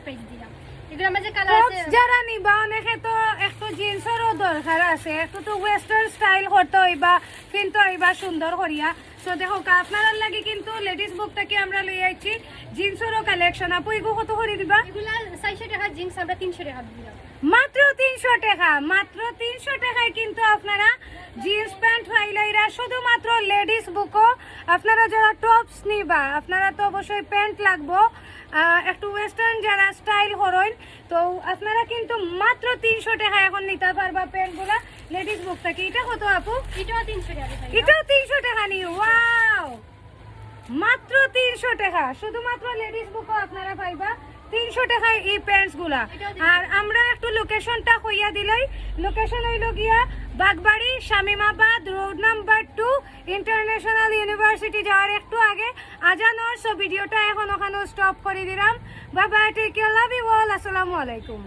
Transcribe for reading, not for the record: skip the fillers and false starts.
Price দিলাম। এগুলো মাঝে কালার আছে, যারা নিবা অনেকে তো একটু জিন্সেরও দরকার আছে, একটু তো ওয়েস্টার্ন স্টাইল করতে হইবা কিন্তু হইবা সুন্দর করিয়া। তো দেখো আপনার লাগে কিন্তু লেডিস বুক থেকে আমরা লই আইছি জিন্সেরও কালেকশন। আপু এগু কত করে দিবা? এগুলা 400 টাকা জিন্স আমরা 300 টাকা দিলাম। মাত্র 300 টাকা, মাত্র 300 টাকায় কিন্তু আপনারা জিন্স প্যান্ট পাইলাইরা। শুধুমাত্র লেডিস বুকও আপনারা যারা টপস নিবা আপনারা তো অবশ্যই প্যান্ট লাগবো, একটু ওয়েস্টার্ন যারা স্টাইল করেন তো আপনারা কিন্তু মাত্র 300 টাকা এখন নিতে পারবা প্যান্টগুলা লেডিস বুক থেকে। এটা কত আপু? এটাও 300 টাকা ভাই। এটাও 300 টাকা নি। ওয়াও, মাত্র 300 টাকা শুধুমাত্র লেডিস বুকও আপনারা পাইবা 300 টাকায় এই প্যান্টস গুলা। আর আমরা একটু লোকেশনটা কইয়া দিলাই, লোকেশন হইল গিয়া Bagbari Shamimabad road number 2 international university যাওয়ার একটু আগে। আজানোর সো ভিডিওটা এখন ওখানে স্টপ করে দিলাম। Bye bye, take care, love you all, আসসালামু আলাইকুম।